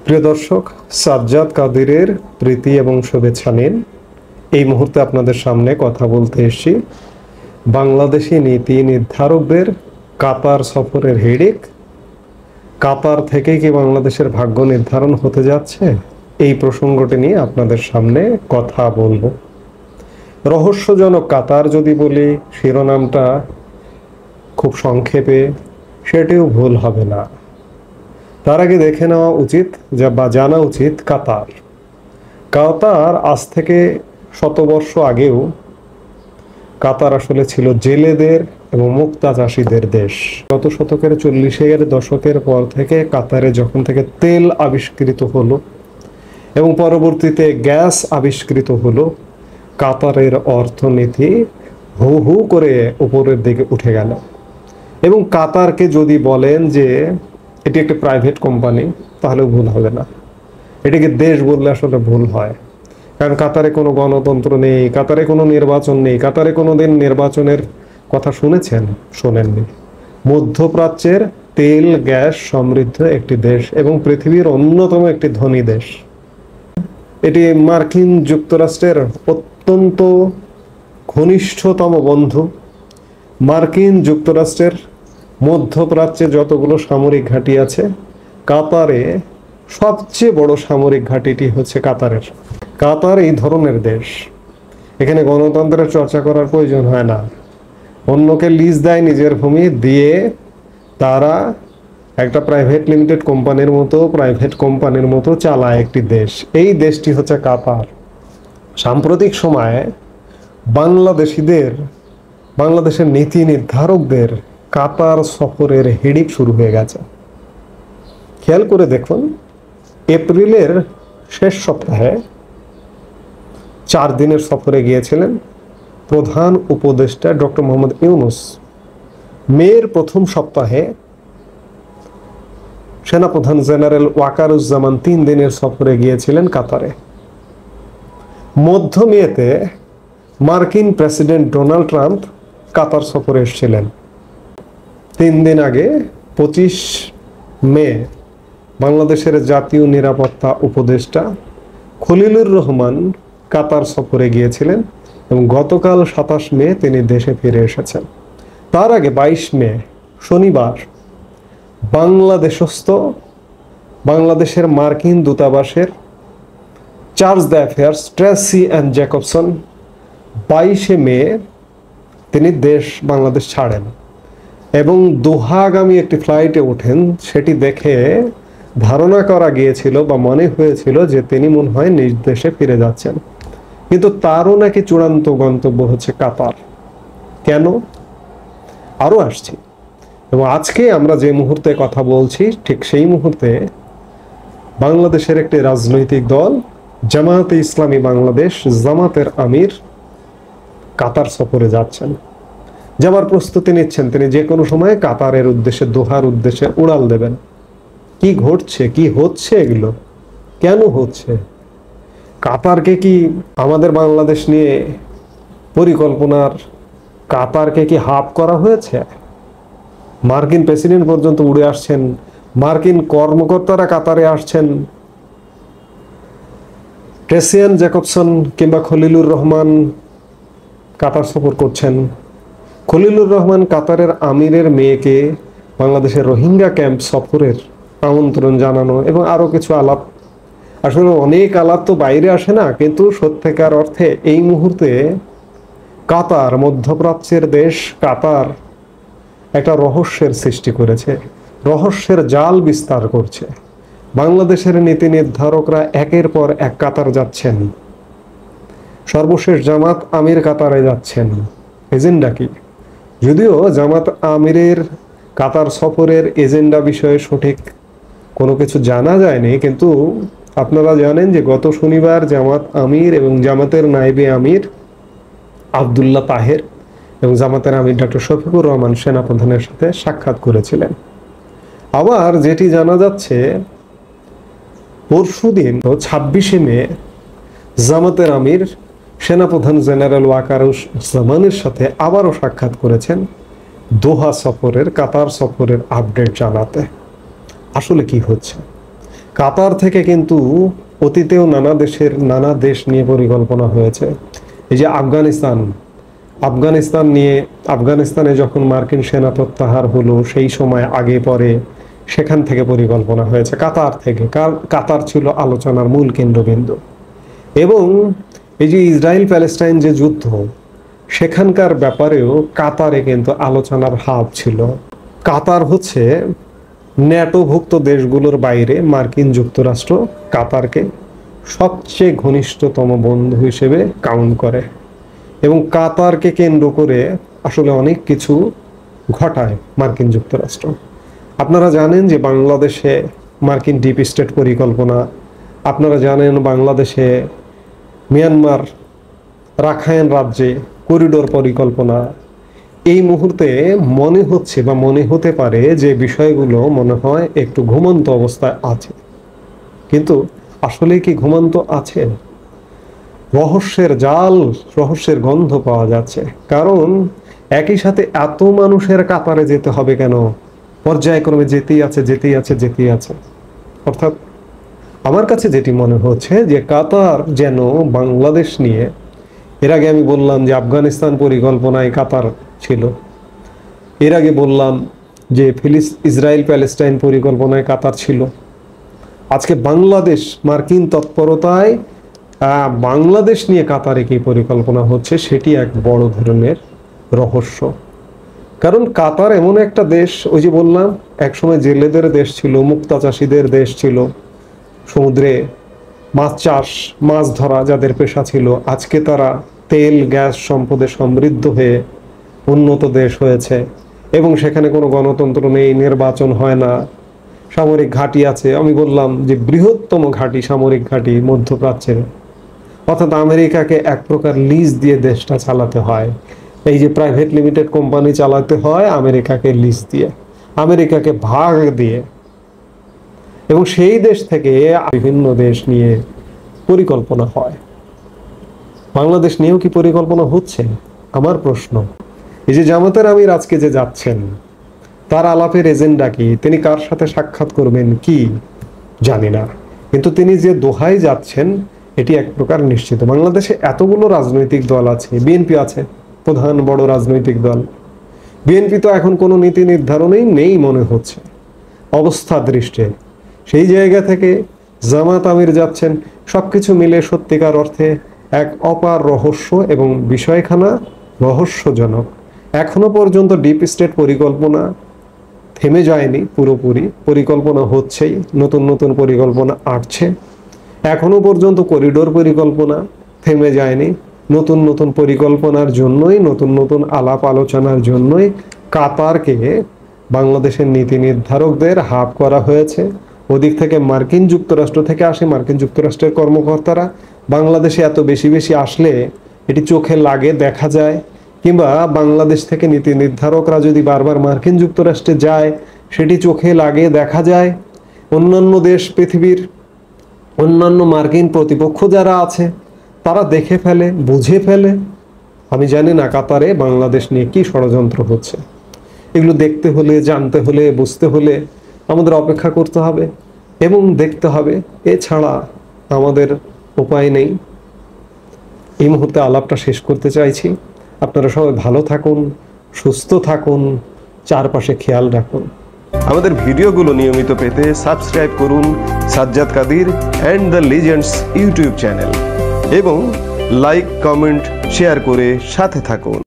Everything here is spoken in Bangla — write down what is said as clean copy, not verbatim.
প্রিয় দর্শক, সাজ্জাদ কাদিরের প্রীতি এবং শুভেচ্ছা নিন। এই মুহূর্তে আপনাদের সামনে কথা বলতে এসেছি বাংলাদেশি নীতি নির্ধারকদের কাতার সফরের হিড়িক। কাতার থেকেই কি বাংলাদেশের ভাগ্য নির্ধারণ হতে যাচ্ছে? এই প্রসঙ্গটি নিয়ে আপনাদের সামনে কথা বলবো। রহস্যজনক কাতার যদি বলি শিরোনামটা খুব সংক্ষেপে, সেটিও ভুল হবে না। তার আগে দেখে নেওয়া উচিত বা জানা উচিত কাতার আজ থেকে শতবর্ষ আগেও কাতার আসলে ছিল জেলেদের এবং মুক্তা চাষীদের দেশ। গত শতকের 40-এর দশকের পর থেকে কাতারে যখন থেকে তেল আবিষ্কৃত হলো এবং পরবর্তীতে গ্যাস আবিষ্কৃত হলো, কাতারের অর্থনীতি হু হু করে উপরের দিকে উঠে গেল। এবং কাতারকে যদি বলেন যে এটি একটি প্রাইভেট কোম্পানি, তাহলে ভুল হবে না। এটিকে দেশ বললে আসলে ভুল হয়, কারণ কাতারে কোনো গণতন্ত্র নেই, কাতারে কোনো নির্বাচন নেই। কাতারে কোনো দিন নির্বাচনের কথা শুনেছেন? শোনেননি। মধ্যপ্রাচ্যের তেল গ্যাস সমৃদ্ধ একটি দেশ এবং পৃথিবীর অন্যতম একটি ধনী দেশ। এটি মার্কিন যুক্তরাষ্ট্রের অত্যন্ত ঘনিষ্ঠতম বন্ধু। মার্কিন যুক্তরাষ্ট্রের মধ্যপ্রাচ্যে যতগুলো সামরিক ঘাঁটি আছে, কাতারে সবচেয়ে বড় সামরিক ঘাঁটিটি হচ্ছে কাতারের। কাতার এই ধরনের দেশ, এখানে গণতন্ত্রের চর্চা করার প্রয়োজন হয় না। অন্যকে লিজ দেয় নিজের ভূমি দিয়ে, তারা একটা প্রাইভেট কোম্পানির মতো চালায় একটি দেশ। এই দেশটি হচ্ছে কাতার। সাম্প্রতিক সময়ে বাংলাদেশের নীতি নির্ধারকদের কাতার সফরের হিড়িক শুরু হয়ে গেছে। খেয়াল করে দেখুন, এপ্রিলের শেষ সপ্তাহে 4 দিনের সফরে গিয়েছিলেন প্রধান উপদেষ্টা ডক্টর মোহাম্মদ ইউনূস। মের প্রথম সপ্তাহে সেনাপ্রধান জেনারেল ওয়াকারুজ্জামান 3 দিনের সফরে গিয়েছিলেন কাতারে। মধ্য মেতে মার্কিন প্রেসিডেন্ট ডোনাল্ড ট্রাম্প কাতার সফরে এসেছিলেন। 3 দিন আগে 25 মে বাংলাদেশের জাতীয় নিরাপত্তা উপদেষ্টা খলিলুর রহমান কাতার সফরে গিয়েছিলেন এবং গতকাল 27 মে তিনি দেশে ফিরে এসেছেন। তার আগে 22 মে শনিবার বাংলাদেশের মার্কিন দূতাবাসের charge d'affaires Tracey Ann Jacobson 22 May তিনি বাংলাদেশ ছাড়েন এবং দোহাগামী একটি ফ্লাইটে ওঠেন। সেটি দেখে ধারণা করা গিয়েছিল বা মনে হয়েছিল যে তিনি মনে হয় নিজ দেশে ফিরে যাচ্ছেন, কিন্তু তারও নাকি চূড়ান্ত গন্তব্য হচ্ছে কাতার। কেন? আরো আসছি। এবং আজকে আমরা যে মুহূর্তে কথা বলছি, ঠিক সেই মুহূর্তে বাংলাদেশের একটি রাজনৈতিক দল জামায়াতে ইসলামী বাংলাদেশ, জামাতের আমির কাতার সফরে যাচ্ছেন, যাবার প্রস্তুতি নিচ্ছেন। তিনি যে কোনো সময় কাতারের উদ্দেশ্যে, দোহার উদ্দেশ্যে উড়াল দেবেন। কি ঘটছে, কি হচ্ছে, এগুলো কেন হচ্ছে? কাতারকে কি আমাদের বাংলাদেশ নিয়ে পরিকল্পনার কাতারকে কি হাফ করা হয়েছে? মার্কিন প্রেসিডেন্ট পর্যন্ত উড়ে আসছেন, মার্কিন কর্মকর্তারা কাতারে আসছেন। ট্রেসিয়ান জ্যাকবসন কিংবা খলিলুর রহমান কাতার সফর করছেন। খলিলুর রহমান কাতারের আমিরের মেয়েকে বাংলাদেশের রোহিঙ্গা ক্যাম্প সফরের আমন্ত্রণ জানানো এবং আরো কিছু আলাপ। আসলে অনেক আলাপ তো বাইরে আসে না, কিন্তু সত্যিকার অর্থে এই মুহূর্তে কাতার, মধ্যপ্রাচ্যের দেশ কাতার একটা রহস্যের সৃষ্টি করেছে, রহস্যের জাল বিস্তার করছে। বাংলাদেশের নীতি নির্ধারকরা একের পর এক কাতার যাচ্ছেন। সর্বশেষ জামাত আমির কাতারে যাচ্ছেন। এজেন্ডা কি? যদিও জামাত আমিরের কাতার সফরের এজেন্ডা বিষয়ে সঠিক কোনো কিছু জানা যায়নি, কিন্তু আপনারা জানেন যে গত শনিবার জামাত আমির এবং জামাতের নায়েবে আমির আব্দুল্লাহ তাহের এবং জামাতের আমির ডক্টর শফিকুর রহমান সেনাপ্রধানের সাথে সাক্ষাৎ করেছিলেন। আবার যেটি জানা যাচ্ছে, পরশুদিন 26 মে জামাতের আমির সেনাপ্রধান জেনারেল ওয়াকারুজ্জামানের সাথে আবারও সাক্ষাৎ করেছেন দোহা সফরের, কাতার সফরের আপডেট জানাতে। আসলে কি হচ্ছে? কাতার থেকে কিন্তু অতীতেও নানা দেশ নিয়ে পরিকল্পনা হয়েছে। এই যে আফগানিস্তানে যখন মার্কিন সেনা প্রত্যাহার হলো সেই সময় আগে পরে সেখান থেকে পরিকল্পনা হয়েছে, কাতার থেকে। কাতার ছিল আলোচনার মূল কেন্দ্রবিন্দু। এবং এই যে ইসরায়েল প্যালেস্টাইন যে যুদ্ধ, সেখানকার ব্যাপারেও কাতারে কিন্তু আলোচনার হাব ছিল। কাতার হচ্ছে ন্যাটোভুক্ত দেশগুলোর বাইরে মার্কিন যুক্তরাষ্ট্র কাতারকে সবচেয়ে ঘনিষ্ঠতম বন্ধু হিসেবে কাউন্ট করে এবং কাতারকে কেন্দ্র করে আসলে অনেক কিছু ঘটায় মার্কিন যুক্তরাষ্ট্র। আপনারা জানেন যে বাংলাদেশে মার্কিন ডিপ স্টেট পরিকল্পনা, আপনারা জানেন বাংলাদেশে মিয়ানমার রাখাইন রাজ্যে করিডোর পরিকল্পনা। এই মুহূর্তে মনে হচ্ছে বা মনে হতে পারে যে বিষয়গুলো মনে হয় একটু ঘুমন্ত অবস্থায় আছে, কিন্তু আসলে কি ঘুমন্ত আছে? রহস্যের জাল, রহস্যের গন্ধ পাওয়া যাচ্ছে। কারণ একই সাথে এত মানুষের কাতারে যেতে হবে কেন? পর্যায়ক্রমে যেতেই আছে। অর্থাৎ আমার কাছে যেটি মনে হচ্ছে যে কাতার যেন বাংলাদেশ নিয়ে, এর আগে আমি বললাম যে আফগানিস্তান পরিকল্পনায় কাতার ছিল, এর আগে বললাম যে ইসরায়েল প্যালেস্টাইন পরিকল্পনায় কাতার ছিল, আজকে বাংলাদেশ মার্কিন তৎপরতায় বাংলাদেশ নিয়ে কাতারে কি পরিকল্পনা হচ্ছে সেটি এক বড় ধরনের রহস্য। কারণ কাতার এমন একটা দেশ, ওই যে বললাম একসময় জেলেদের দেশ ছিল, মুক্তা চাষীদের দেশ ছিল, সমুদ্রে মাছ চাষ মাছ ধরা যাদের পেশা ছিল, আজকে তারা তেল গ্যাস সম্পদে সমৃদ্ধ হয়ে উন্নত দেশ হয়েছে এবং সেখানে কোনো গণতন্ত্র নেই, নির্বাচন হয় না, সামরিক ঘাঁটি আছে। আমি বললাম যে বৃহত্তম ঘাঁটি, সামরিক ঘাঁটি মধ্যপ্রাচ্যের। অর্থাৎ আমেরিকাকে এক প্রকার লিজ দিয়ে দেশটা চালাতে হয়। এই যে প্রাইভেট লিমিটেড কোম্পানি চালাতে হয় আমেরিকাকে লিজ দিয়ে, আমেরিকাকে ভাগ দিয়ে। এবং সেই দেশ থেকে বিভিন্ন দেশ নিয়ে পরিকল্পনা হয়। বাংলাদেশ নিয়েও কি পরিকল্পনা হচ্ছে? আমার প্রশ্ন। এই যে জামাতের আমির আজকে যে যাচ্ছেন, তার আলাপের এজেন্ডা কি? তিনি কার সাথে সাক্ষাৎ করবেন কি জানি না, কিন্তু তিনি যে দোহায় যাচ্ছেন এটি এক প্রকার নিশ্চিত। বাংলাদেশে এতগুলো রাজনৈতিক দল আছে, বিএনপি আছে প্রধান বড় রাজনৈতিক দল। বিএনপি তো এখন কোনো নীতি নির্ধারণেই নেই মনে হচ্ছে অবস্থা দৃষ্টে। সেই জায়গা থেকে জামাত আমির যাচ্ছেন, সবকিছু মিলে সত্যিকার অর্থে এক অপার রহস্য এবং বিষয়খানা রহস্যজনক। এখনো পর্যন্ত ডিপ স্টেট পরিকল্পনা থেমে যায়নি, পুরোপুরি পরিকল্পনা হচ্ছেই, নতুন নতুন পরিকল্পনা আসছে। এখনো পর্যন্ত করিডোর পরিকল্পনা থেমে যায়নি, নতুন নতুন পরিকল্পনার জন্যই, নতুন নতুন আলাপ আলোচনার জন্যই কাতারকে বাংলাদেশের নীতি নির্ধারকদের হাব করা হয়েছে। ওদিক থেকে মার্কিন যুক্তরাষ্ট্র থেকে আসে, মার্কিন যুক্তরাষ্ট্রের কর্মকর্তারা বাংলাদেশে এত বেশি বেশি আসলে এটি চোখে লাগে, দেখা যায়। কিংবা বাংলাদেশ থেকে নীতি নির্ধারকরা যদি বারবার মার্কিন যুক্তরাষ্ট্রে যায়, সেটি চোখে লাগে, দেখা যায়। অন্যান্য দেশ, পৃথিবীর অন্যান্য মার্কিন প্রতিপক্ষ যারা আছে তারা দেখে ফেলে, বুঝে ফেলে। আমি জানি না কাতারে বাংলাদেশ নিয়ে কি ষড়যন্ত্র হচ্ছে। এগুলো দেখতে হলে, জানতে হলে, বুঝতে হলে আমাদের অপেক্ষা করতে হবে এবং দেখতে হবে। এছাড়া আমাদের উপায় নেই। এই মুহূর্তে আলাপটা শেষ করতে চাইছি। আপনারা সবাই ভালো থাকুন, সুস্থ থাকুন, চারপাশে খেয়াল রাখুন। আমাদের ভিডিওগুলো নিয়মিত পেতে সাবস্ক্রাইব করুন Sajjad Kadir and the legends YouTube channel এবং লাইক, কমেন্ট, শেয়ার করে সাথে থাকুন।